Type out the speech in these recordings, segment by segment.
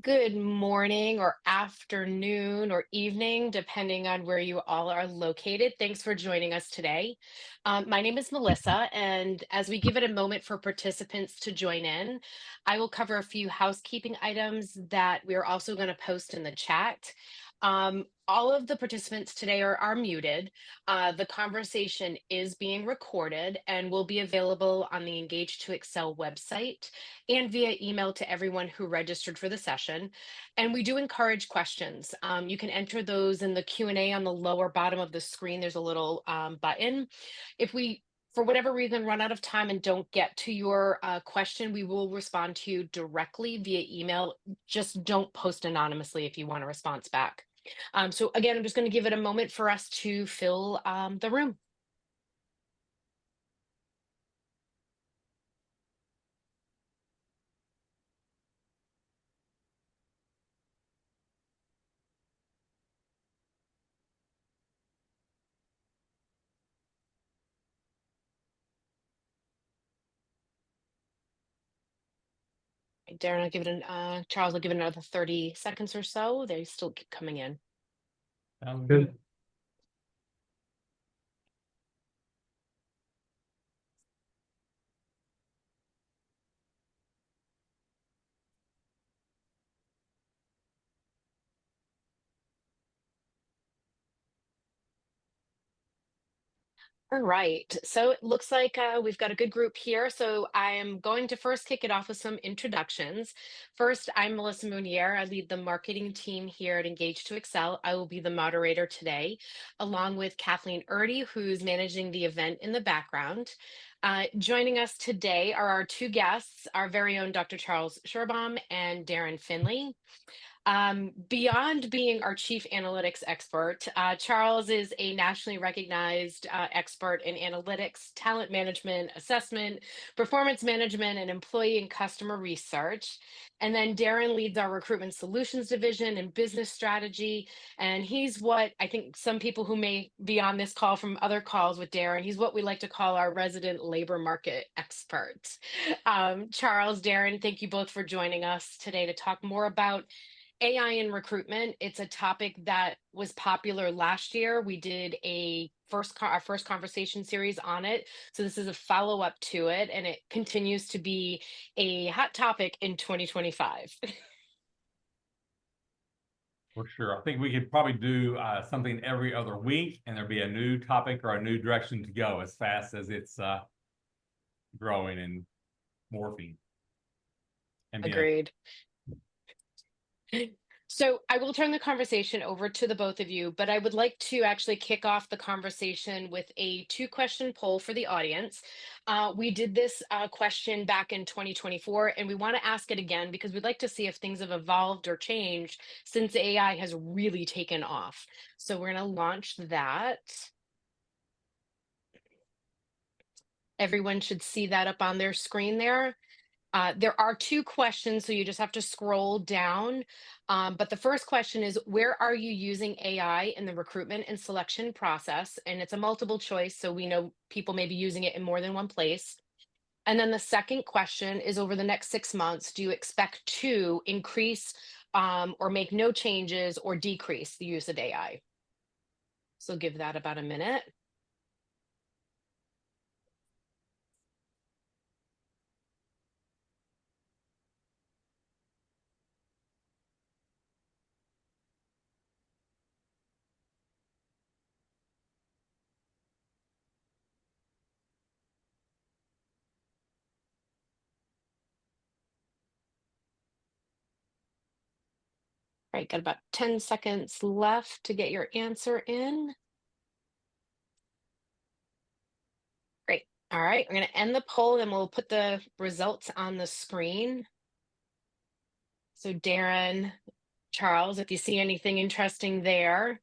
Good morning or afternoon or evening, depending on where you all are located. Thanks for joining us today. My name is Melissa, and as we give it a moment for participants to join in, I will cover a few housekeeping items that we are also going to post in the chat. All of the participants today are muted. The conversation is being recorded and will be available on the Engage to Excel website and via email to everyone who registered for the session. And we do encourage questions. You can enter those in the Q&A on the lower bottom of the screen. There's a little button. If we, for whatever reason, run out of time and don't get to your question, we will respond to you directly via email. Just don't post anonymously if you want a response back. So again, I'm just going to give it a moment for us to fill the room. Darren, I'll give it Charles will give it another 30 seconds or so. They still keep coming in. Sounds good. All right, so it looks like we've got a good group here. So I am going to first kick it off with some introductions. First, I'm Melissa Munier. I lead the marketing team here at Engage to Excel. I will be the moderator today, along with Kathleen Erdy, who's managing the event in the background. Joining us today are our two guests, our very own Dr. Charles Sherbaum and Darren Finley. Beyond being our chief analytics expert, Charles is a nationally recognized expert in analytics, talent management, assessment, performance management, and employee and customer research. And then Darren leads our recruitment solutions division and business strategy. And he's what I think some people who may be on this call from other calls with Darren, he's what we like to call our resident labor market expert. Charles, Darren, thank you both for joining us today to talk more about AI in recruitment. It's a topic that was popular last year. We did our first conversation series on it. So this is a follow-up to it, and it continues to be a hot topic in 2025. For sure. I think we could probably do something every other week, and there'll be a new topic or a new direction to go as fast as it's growing and morphing. And Agreed. So I will turn the conversation over to the both of you, but I would like to actually kick off the conversation with a two-question poll for the audience. We did this question back in 2024, and we want to ask it again because we'd like to see if things have evolved or changed since AI has really taken off. So we're going to launch that. Everyone should see that up on their screen there. There are two questions, so you just have to scroll down. But the first question is, where are you using AI in the recruitment and selection process? And it's a multiple choice, so we know people may be using it in more than one place. And then the second question is, over the next 6 months, do you expect to increase or make no changes or decrease the use of AI? So give that about a minute. All right, got about 10 seconds left to get your answer in. Great. All right, we're going to end the poll and we'll put the results on the screen. So Darren, Charles, if you see anything interesting there.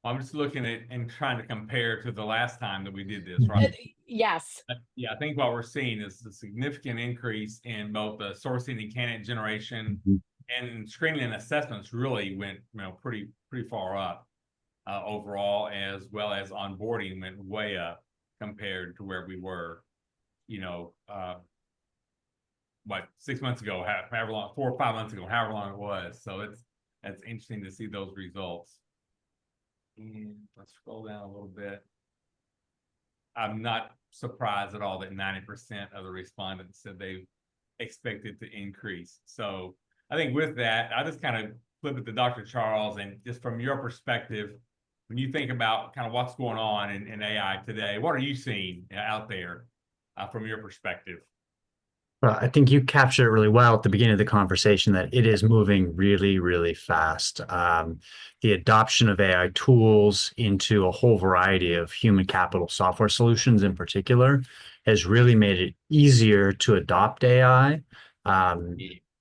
I'm just looking at and trying to compare to the last time that we did this, right? Yes. Yeah, I think what we're seeing is a significant increase in both the sourcing and candidate generation, and screening and assessments really went, pretty far up overall, as well as onboarding went way up compared to where we were, what, 6 months ago, however long, 4 or 5 months ago, however long it was. So that's interesting to see those results. And let's scroll down a little bit. I'm not surprised at all that 90% of the respondents said they expected to increase. So I think with that, I just kind of flip it to Dr. Charles, and just from your perspective, when you think about kind of what's going on in AI today, what are you seeing out there from your perspective? Well, I think you captured it really well at the beginning of the conversation that it is moving really, really fast. The adoption of AI tools into a whole variety of human capital software solutions in particular has really made it easier to adopt AI.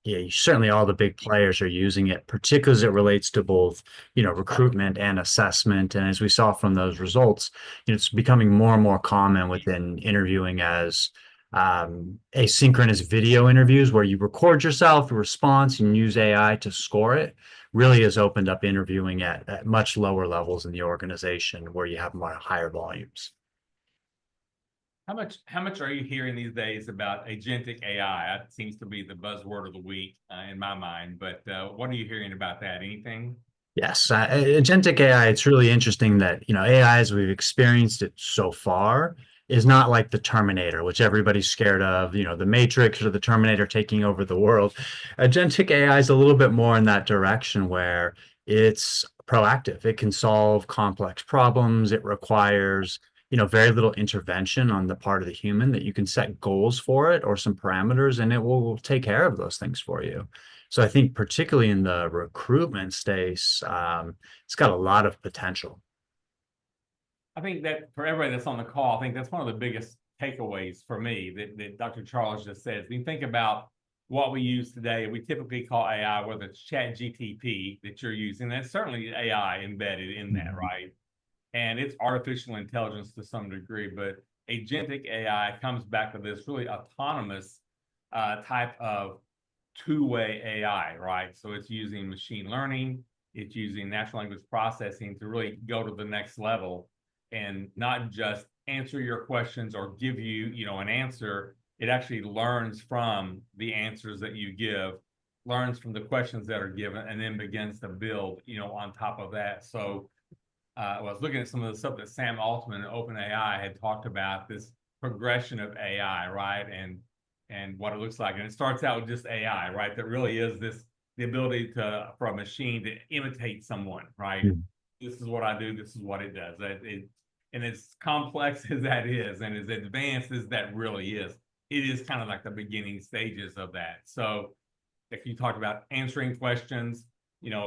Yeah, certainly all the big players are using it, particularly as it relates to both, recruitment and assessment. And as we saw from those results, it's becoming more and more common within interviewing as asynchronous video interviews where you record yourself, a response, and use AI to score it really has opened up interviewing at much lower levels in the organization where you have more higher volumes. How much are you hearing these days about agentic AI? That seems to be the buzzword of the week in my mind, but what are you hearing about that? Anything? Yes, agentic AI, it's really interesting that, AI as we've experienced it so far is not like the Terminator, which everybody's scared of, the Matrix or the Terminator taking over the world. Agentic AI is a little bit more in that direction where it's proactive. It can solve complex problems. It requires, very little intervention on the part of the human, that you can set goals for it or some parameters and it will take care of those things for you. So I think particularly in the recruitment space, it's got a lot of potential. I think that for everybody that's on the call, I think that's one of the biggest takeaways for me that Dr. Charles just says. When you think about what we use today, we typically call AI, whether it's Chat GTP that you're using, that's certainly AI embedded in that, right? And it's artificial intelligence to some degree, but agentic AI comes back to this really autonomous type of two-way AI, right? So it's using machine learning, it's using natural language processing to really go to the next level and not just answer your questions or give you, an answer. It actually learns from the answers that you give, learns from the questions that are given, and then begins to build, on top of that. So I was looking at some of the stuff that Sam Altman and OpenAI had talked about, this progression of AI, right? And what it looks like. And it starts out with just AI, right? That really is the ability for a machine to imitate someone, right? Mm. This is what I do, this is what it does. And as complex as that is, and as advanced as that really is, it is kind of like the beginning stages of that. So if you talk about answering questions,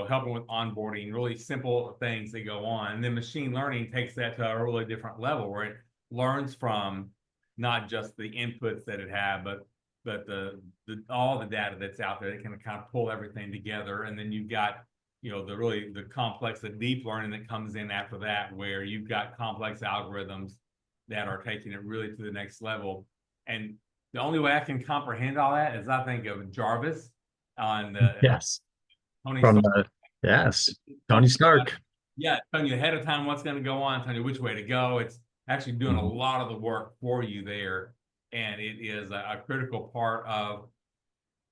helping with onboarding, really simple things that go on. And then machine learning takes that to a really different level where it learns from not just the inputs that it had, but all the data that's out there. It can kind of pull everything together. And then you've got, the complex, the deep learning that comes in after that, where you've got complex algorithms that are taking it really to the next level. And the only way I can comprehend all that is I think of Jarvis on the Yes. Tony From Stark. yes, Tony Stark. Yeah, telling you ahead of time what's going to go on, telling you which way to go. It's actually doing a lot of the work for you there. And it is a critical part of,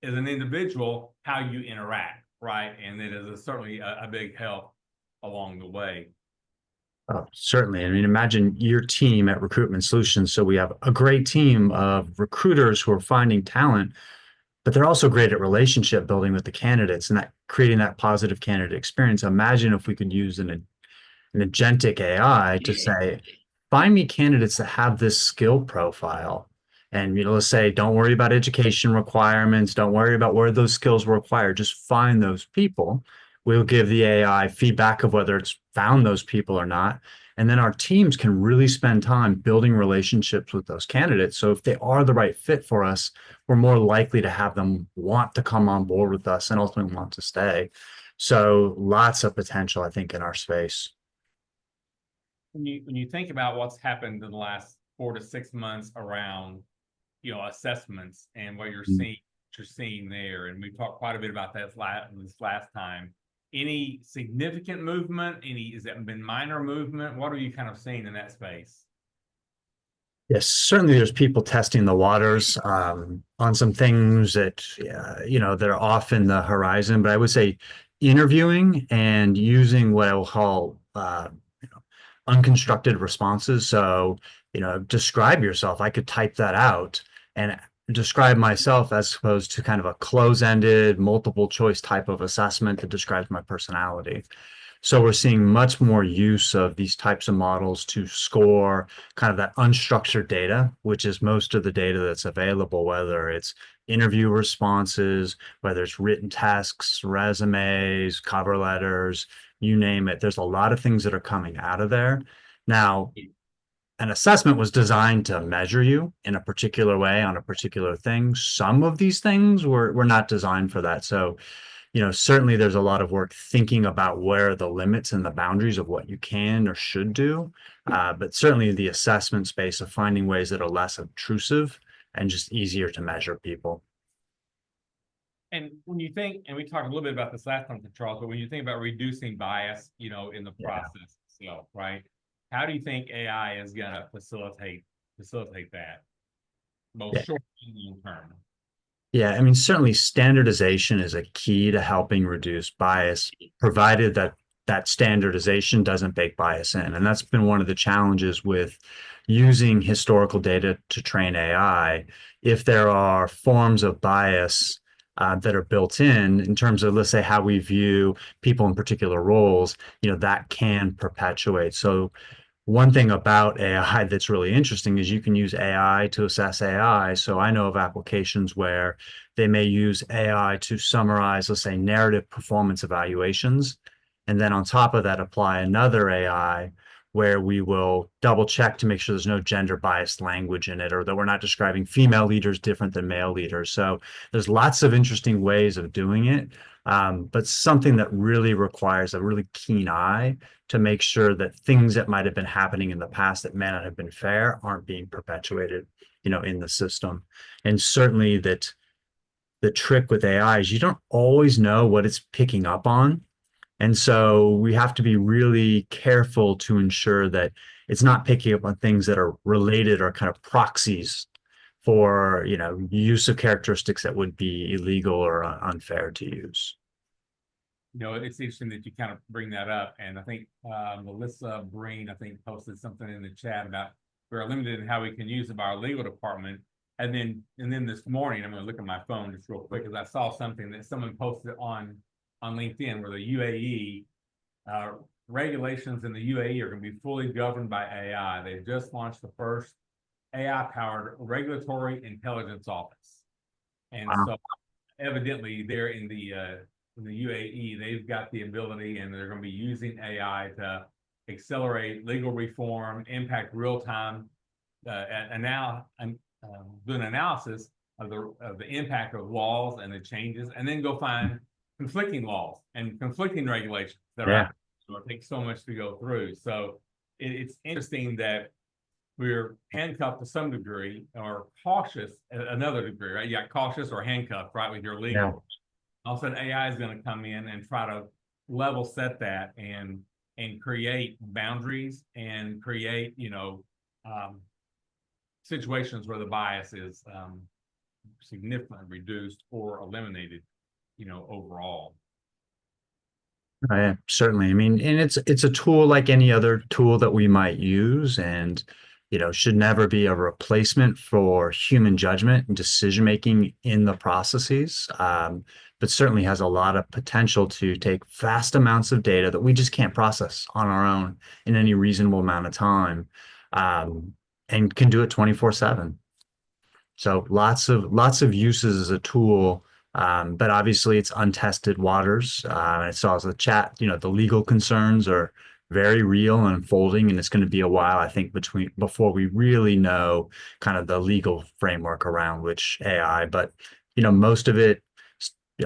as an individual, how you interact, right? And it is certainly a big help along the way. Oh, certainly. I mean, imagine your team at Recruitment Solutions. So we have a great team of recruiters who are finding talent, but they're also great at relationship building with the candidates and that creating that positive candidate experience. Imagine if we could use an agentic AI to say, find me candidates that have this skill profile. And, let's say, don't worry about education requirements. Don't worry about where those skills were acquired. Just find those people. We'll give the AI feedback of whether it's found those people or not. And then our teams can really spend time building relationships with those candidates. So if they are the right fit for us, we're more likely to have them want to come on board with us and ultimately want to stay. So lots of potential, I think, in our space. When you think about what's happened in the last 4 to 6 months around, assessments and what you're seeing there, and we've talked quite a bit about that this last time. Any significant movement? Has that been minor movement? What are you kind of seeing in that space? Yes, certainly there's people testing the waters on some things that that are off in the horizon. But I would say interviewing and using what I will call you know, unconstructed responses. So, describe yourself. I could type that out and describe myself as opposed to kind of a close-ended, multiple choice type of assessment that describes my personality. So we're seeing much more use of these types of models to score kind of that unstructured data, which is most of the data that's available, whether it's interview responses, whether it's written tasks, resumes, cover letters, you name it. There's a lot of things that are coming out of there. Now, an assessment was designed to measure you in a particular way on a particular thing. Some of these things were not designed for that. So certainly there's a lot of work thinking about where are the limits and the boundaries of what you can or should do. But certainly the assessment space of finding ways that are less obtrusive and just easier to measure people. And when you think, and we talked a little bit about this last time, Charles, but when you think about reducing bias, in the Yeah. process itself, right? How do you think AI is going to facilitate that, both Yeah. short and long term? Yeah, I mean, certainly standardization is a key to helping reduce bias, provided that that standardization doesn't bake bias in. And that's been one of the challenges with using historical data to train AI. If there are forms of bias that are built in terms of, let's say, how we view people in particular roles, that can perpetuate. So one thing about AI that's really interesting is you can use AI to assess AI. So I know of applications where they may use AI to summarize, let's say, narrative performance evaluations. And then on top of that, apply another AI where we will double check to make sure there's no gender biased language in it or that we're not describing female leaders different than male leaders. So there's lots of interesting ways of doing it. But something that really requires a really keen eye to make sure that things that might have been happening in the past that may not have been fair aren't being perpetuated, in the system. And certainly that the trick with AI is you don't always know what it's picking up on. And so we have to be really careful to ensure that it's not picking up on things that are related or kind of proxies for, use of characteristics that would be illegal or unfair to use. It's interesting that you kind of bring that up. And I think Melissa Breen, I think, posted something in the chat about we're limited in how we can use it by our legal department. And then this morning, I'm going to look at my phone just real quick because I saw something that someone posted on LinkedIn where the UAE regulations in the UAE are going to be fully governed by AI. They've just launched the first AI-powered regulatory intelligence office, and Wow. so evidently they're in the UAE, they've got the ability, and they're going to be using AI to accelerate legal reform, impact real time, and now do an analysis of the impact of laws and the changes, and then go find conflicting laws and conflicting regulations that are Yeah. out. So it takes so much to go through. So it's interesting that we're handcuffed to some degree or cautious at another degree, right? You got cautious or handcuffed, right, with your Yeah. legal. All of a sudden, AI is going to come in and try to level set that and create boundaries and create, situations where the bias is significantly reduced or eliminated, overall. Yeah, certainly. I mean, and it's a tool like any other tool that we might use, and should never be a replacement for human judgment and decision making in the processes. But certainly has a lot of potential to take vast amounts of data that we just can't process on our own in any reasonable amount of time, and can do it 24/7. So lots of uses as a tool, but obviously it's untested waters. And I saw as the chat, the legal concerns are very real and unfolding, and it's going to be a while, I think, before we really know kind of the legal framework around which AI. But most of it,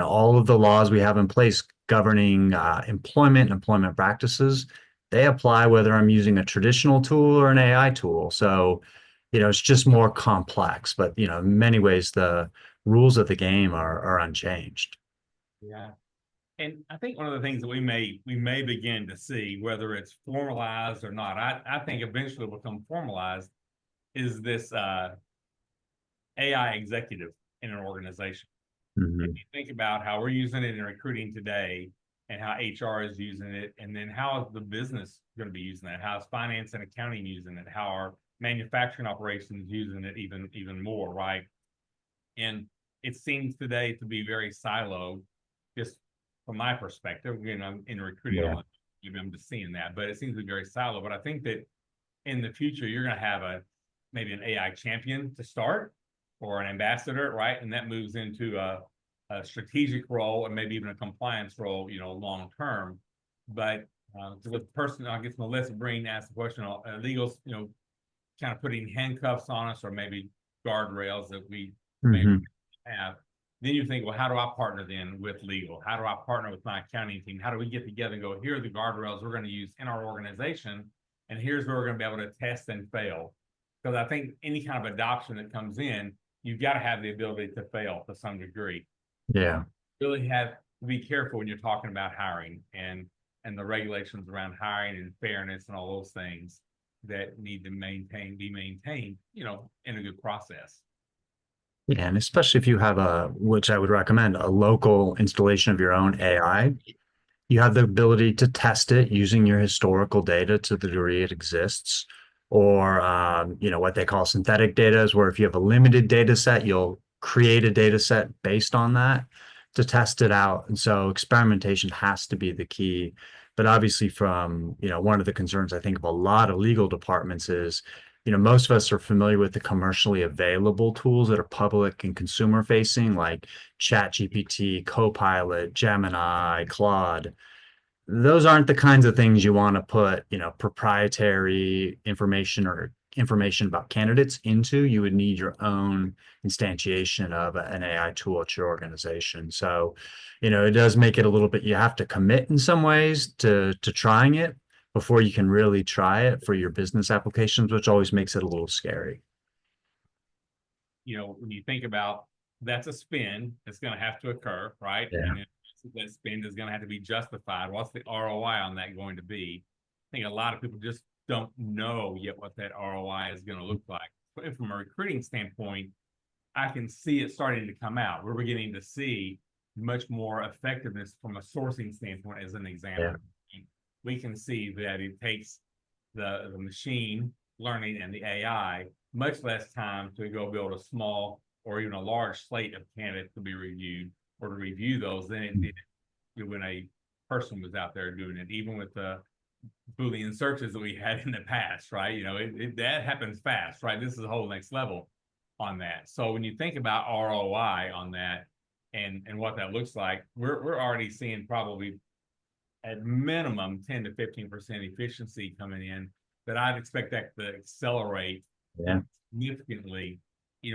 all of the laws we have in place governing employment and employment practices, they apply whether I'm using a traditional tool or an AI tool. So it's just more complex, but in many ways the rules of the game are unchanged. Yeah. And I think one of the things that we may begin to see, whether it's formalized or not, I think eventually will become formalized, is this AI executive in an organization. If Mhm. you think about how we're using it in recruiting today and how HR is using it, and then how is the business going to be using it? How is finance and accounting using it? How are manufacturing operations using it even more, right? And it seems today to be very siloed, just from my perspective. Again, I'm in recruiting, Yeah. I'm just seeing that, but it seems to be very siloed. But I think that in the future, you're going to have maybe an AI champion to start, or an ambassador, right? And that moves into a strategic role, and maybe even a compliance role, long term. But with the person, I guess Melissa Breen asked the question, legals, kind of putting handcuffs on us, or maybe guardrails that we may Mhm. have. Then you think, well, how do I partner then with legal? How do I partner with my accounting team? How do we get together and go, here are the guardrails we're going to use in our organization, and here's where we're going to be able to test and fail. Because I think any kind of adoption that comes in, you've got to have the ability to fail to some degree. Yeah. Really have to be careful when you're talking about hiring, and the regulations around hiring and fairness and all those things that need to be maintained, in a good process. Yeah, and especially if you have which I would recommend, a local installation of your own AI, you have the ability to test it using your historical data to the degree it exists, or what they call synthetic data, is where if you have a limited data set, you'll create a data set based on that to test it out. And so experimentation has to be the key. But obviously, from one of the concerns I think of a lot of legal departments is, most of us are familiar with the commercially available tools that are public and consumer facing, like ChatGPT, Copilot, Gemini, Claude. Those aren't the kinds of things you want to put, proprietary information or information about candidates into. You would need your own instantiation of an AI tool at your organization. So, it does make it a little bit, you have to commit in some ways to trying it before you can really try it for your business applications, which always makes it a little scary. When you think about, that's a spend that's going to have to occur, right? Yeah. And then that spend is going to have to be justified. What's the ROI on that going to be? I think a lot of people just don't know yet what that ROI is going to look like. But from a recruiting standpoint, I can see it starting to come out. We're beginning to see much more effectiveness from a sourcing standpoint, as an Yeah. example. We can see that it takes the machine learning and the AI much less time to go build a small or even a large slate of candidates to be reviewed, or to review those, than it did when a person was out there doing it. Even with the Boolean searches that we had in the past, right? That happens fast, right? This is a whole next level on that. So when you think about ROI on that, and what that looks like, we're already seeing probably at minimum 10 to 15% efficiency coming in, but I'd expect that to accelerate Yeah. significantly,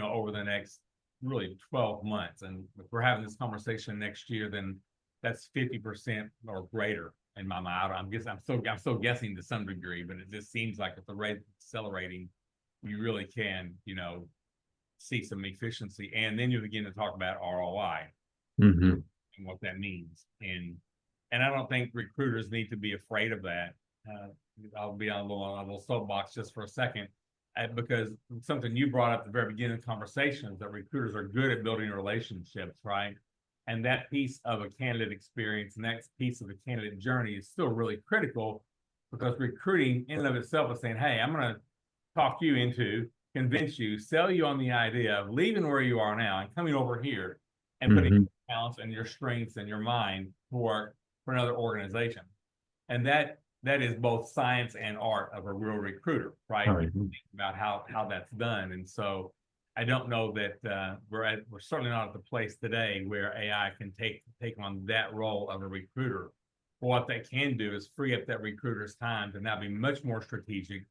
over the next really 12 months. And if we're having this conversation next year, then that's 50% or greater in my mind. I'm still guessing to some degree, but it just seems like at the rate accelerating, you really can, see some efficiency. And then you begin to talk about ROI Hmm. and what that means. And I don't think recruiters need to be afraid of that. Uh, I'll be on a little soapbox just for a second, because something you brought up at the very beginning of the conversation is that recruiters are good at building relationships, right? And that piece of a candidate experience and that piece of the candidate journey is still really critical, because recruiting in and of itself is saying, hey, I'm going to talk you into, convince you, sell you on the idea of leaving where you are now and coming over here and putting Hmm. your talents and your strengths and your mind to work for another organization. And that is both science and art of a real recruiter, right? Oh, yeah. About how that's done. And so I don't know that we're certainly not at the place today where AI can take on that role of a recruiter. But what they can do is free up that recruiter's time to now be much more strategic,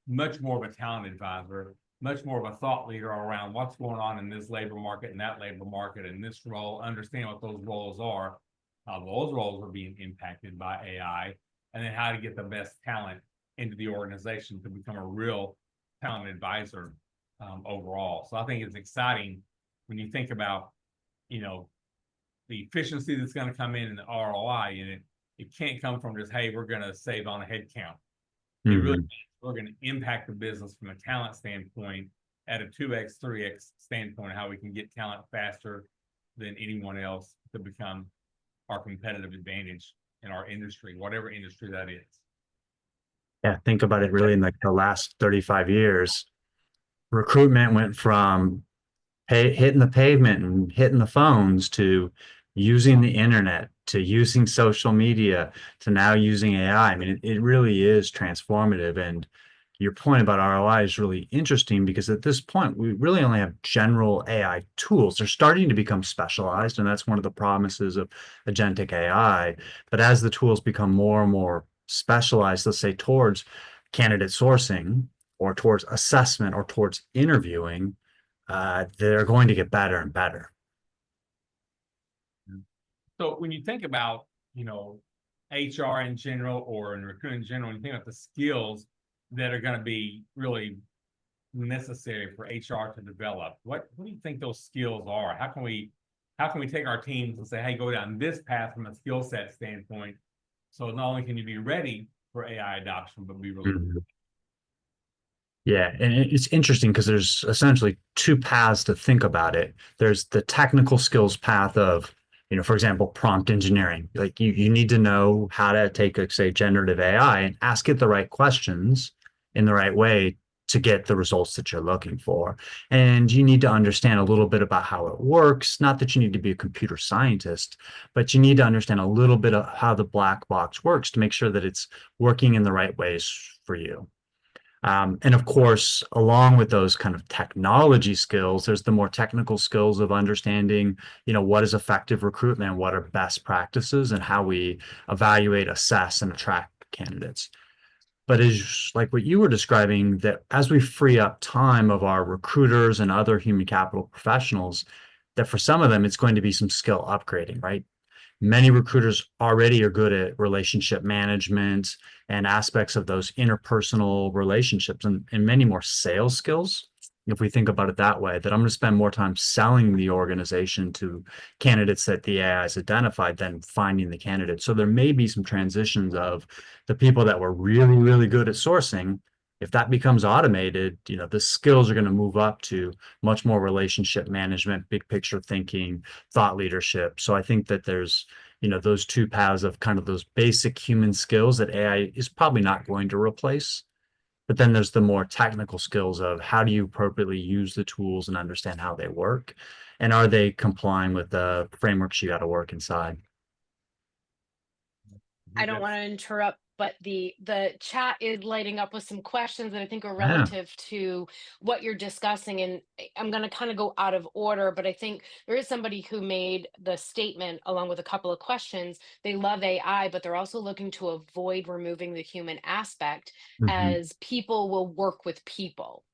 much more of a talent advisor, much more of a thought leader around what's going on in this labor market and that labor market and this role, understand what those roles are, how those roles are being impacted by AI, and then how to get the best talent into the organization to become a real talent advisor overall. So I think it's exciting when you think about, the efficiency that's going to come in and the ROI, and it can't come from just, hey, we're going to save on a head count. It really Hmm. we're going to impact the business from a talent standpoint at a 2x, 3x standpoint, how we can get talent faster than anyone else to become our competitive advantage in our industry, whatever industry that is. Yeah, think about it really in like the last 35 years. Recruitment went from hitting the pavement and hitting the phones to using the internet to using social media to now using AI. I mean, it really is transformative. And your point about ROI is really interesting because at this point, we really only have general AI tools. They're starting to become specialized, and that's one of the promises of agentic AI. But as the tools become more and more specialized, let's say towards candidate sourcing or towards assessment or towards interviewing, they're going to get better and better. So when you think about, HR in general or in recruiting in general, when you think about the skills that are going to be really necessary for HR to develop, what do you think those skills are? How can we take our teams and say, hey, go down this path from a skill set standpoint? So not only can you be ready for AI adoption, but be really Yeah, and it's interesting because there's essentially two paths to think about it. There's the technical skills path of, for example, prompt engineering. Like you need to know how to take, like, say, generative AI and ask it the right questions in the right way to get the results that you're looking for. And you need to understand a little bit about how it works. Not that you need to be a computer scientist, but you need to understand a little bit of how the black box works to make sure that it's working in the right ways for you. And of course, along with those kind of technology skills, there's the more technical skills of understanding, what is effective recruitment, what are best practices, and how we evaluate, assess, and attract candidates. But as like what you were describing, that as we free up time of our recruiters and other human capital professionals, that for some of them, it's going to be some skill upgrading, right? Many recruiters already are good at relationship management and aspects of those interpersonal relationships and many more sales skills. If we think about it that way, that I'm going to spend more time selling the organization to candidates that the AI has identified than finding the candidate. So there may be some transitions of the people that were really, really good at sourcing. If that becomes automated, the skills are going to move up to much more relationship management, big picture thinking, thought leadership. So I think that there's, those two paths of kind of those basic human skills that AI is probably not going to replace. But then there's the more technical skills of how do you appropriately use the tools and understand how they work? And are they complying with the frameworks you got to work inside? I don't want to interrupt, but the chat is lighting up with some questions that I think are Yeah. relative to what you're discussing. And I'm going to kind of go out of order, but I think there is somebody who made the statement along with a couple of questions. They love AI, but they're also looking to avoid removing the human aspect Mhm. as people will work with people.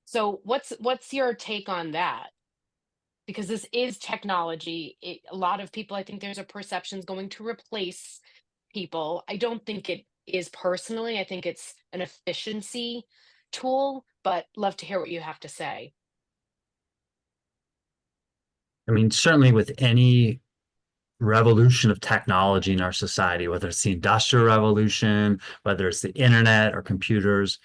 So what's your take on that? Because this is technology. A lot of people, I think there's a perception is going to replace people. I don't think it is personally. I think it's an efficiency tool, but love to hear what you have to say. I mean, certainly with any revolution of technology in our society, whether it's the industrial revolution, whether it's the internet or computers,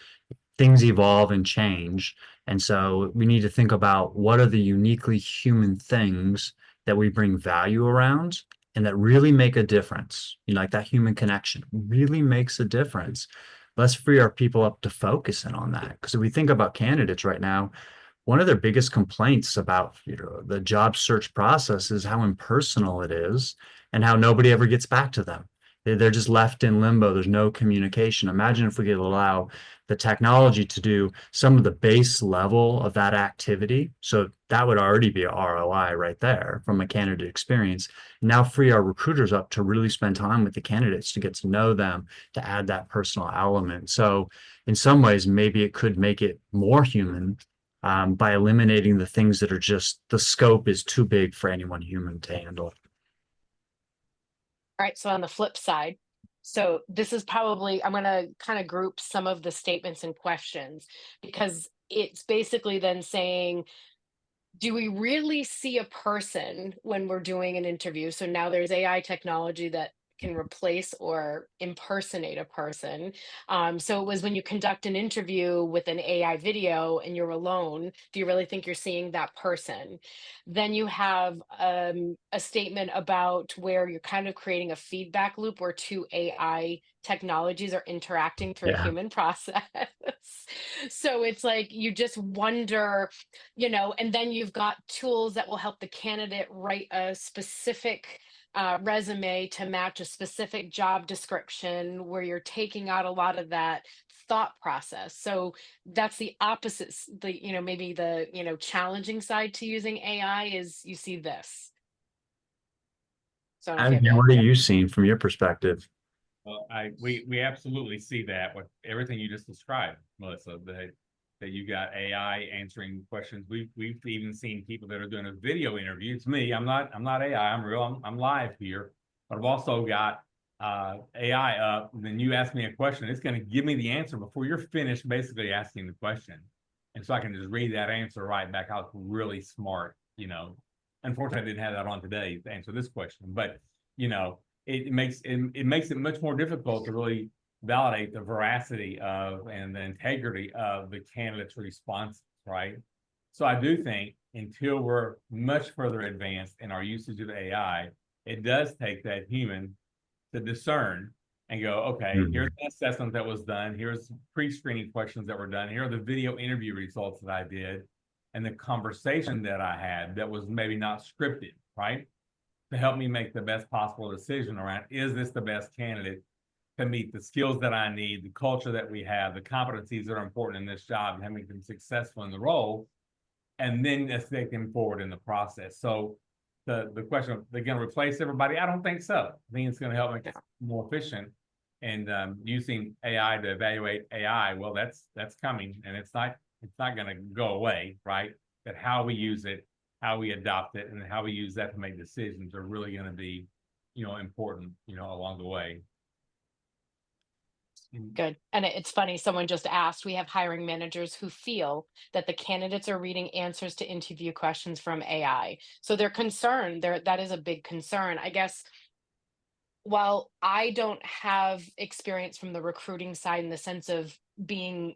things evolve and change. And so we need to think about what are the uniquely human things that we bring value around and that really make a difference. Like that human connection really makes a difference. Let's free our people up to focus in on that. Because if we think about candidates right now, one of their biggest complaints about the job search process is how impersonal it is and how nobody ever gets back to them. They're just left in limbo. There's no communication. Imagine if we could allow the technology to do some of the base level of that activity. So that would already be a ROI right there from a candidate experience. Now free our recruiters up to really spend time with the candidates to get to know them, to add that personal element. So in some ways, maybe it could make it more human by eliminating the things that are just the scope is too big for any one human to handle. All right, so on the flip side, so this is probably, I'm going to kind of group some of the statements and questions because it's basically then saying, do we really see a person when we're doing an interview? So now there's AI technology that can replace or impersonate a person. So it was when you conduct an interview with an AI video and you're alone, do you really think you're seeing that person? Then you have a statement about where you're kind of creating a feedback loop where two AI technologies are interacting through a Yeah. human process. So it's like you just wonder, and then you've got tools that will help the candidate write a specific resume to match a specific job description where you're taking out a lot of that thought process. So that's the opposite, maybe the, challenging side to using AI is you see this. So I don't know if you have And any, what have yeah. you seen from your perspective? Well, we absolutely see that with everything you just described, Melissa, that you got AI answering questions. We've even seen people that are doing a video interview. It's me. I'm not AI. I'm real. I'm live here. But I've also got AI up. And then you ask me a question. It's going to give me the answer before you're finished basically asking the question. And so I can just read that answer right back out. Really smart, Unfortunately, I didn't have that on today to answer this question, but it makes it much more difficult to really validate the veracity of and the integrity of the candidate's responses, right? So I do think until we're much further advanced in our usage of AI, it does take that human to discern and go, okay, here's an assessment that was done. Here's pre-screening questions that were done. Here are the video interview results that I did and the conversation that I had that was maybe not scripted, right? To help me make the best possible decision around, is this the best candidate to meet the skills that I need, the culture that we have, the competencies that are important in this job, and having them successful in the role, and then let's take them forward in the process. So the question of they're going to replace everybody, I don't think so. I think it's going to help make it more efficient. And using AI to evaluate AI, well, that's coming, and it's not going to go away, right? But how we use it, how we adopt it, and how we use that to make decisions are really going to be, important, along the way. Good. And it's funny, someone just asked, we have hiring managers who feel that the candidates are reading answers to interview questions from AI. So they're concerned. That is a big concern. I guess while I don't have experience from the recruiting side in the sense of being,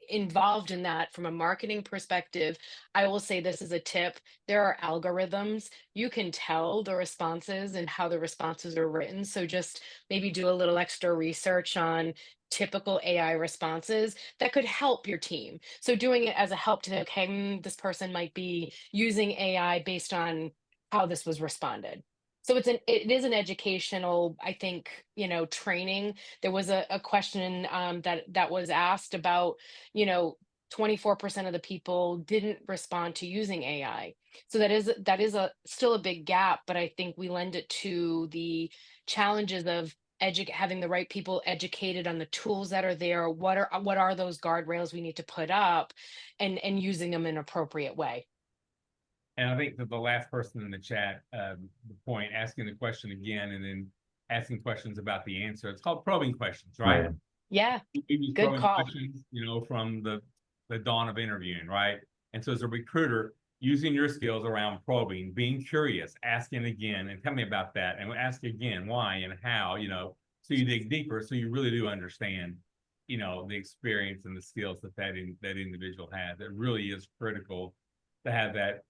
involved in that from a marketing perspective, I will say this is a tip. There are algorithms. You can tell the responses and how the responses are written. So just maybe do a little extra research on typical AI responses that could help your team. So doing it as a help to, okay, this person might be using AI based on how this was responded. So it is an educational, I think, training. There was a question that was asked about, 24% of the people didn't respond to using AI. So that is still a big gap, but I think we lend it to the challenges of having the right people educated on the tools that are there. What are those guardrails we need to put up, and using them in an appropriate way. And I think that the last person in the chat, the point, asking the question again and then asking questions about the answer. It's called probing questions, right? Right. Yeah, We use good probing call. questions, from the dawn of interviewing, right? And so as a recruiter, using your skills around probing, being curious, asking again, and tell me about that, and ask again why and how, so you dig deeper, so you really do understand, the experience and the skills that individual has. It really is critical to have that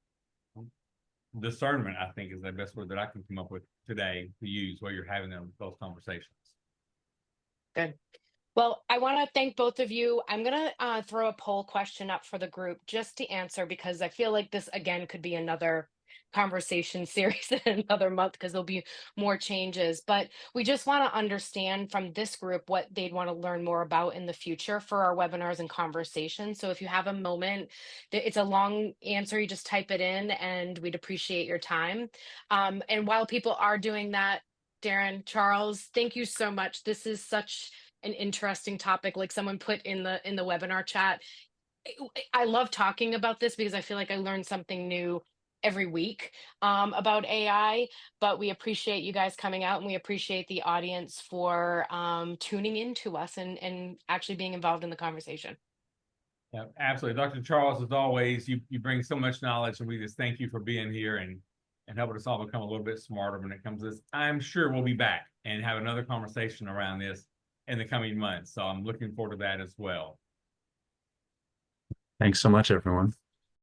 discernment, I think, is the best word that I can come up with today to use while you're having those conversations. Good. Well, I want to thank both of you. I'm going to throw a poll question up for the group just to answer, because I feel like this, again, could be another conversation series in another month because there'll be more changes. But we just want to understand from this group what they'd want to learn more about in the future for our webinars and conversations. So if you have a moment, it's a long answer, you just type it in and we'd appreciate your time. And while people are doing that, Darren, Charles, thank you so much. This is such an interesting topic, like someone put in the webinar chat. I love talking about this because I feel like I learn something new every week about AI, but we appreciate you guys coming out, and we appreciate the audience for tuning into us and actually being involved in the conversation. Yeah, absolutely. Dr. Charles, as always, you bring so much knowledge, and we just thank you for being here and and helping us all become a little bit smarter when it comes to this. I'm sure we'll be back and have another conversation around this in the coming months. So I'm looking forward to that as well. Thanks so much, everyone.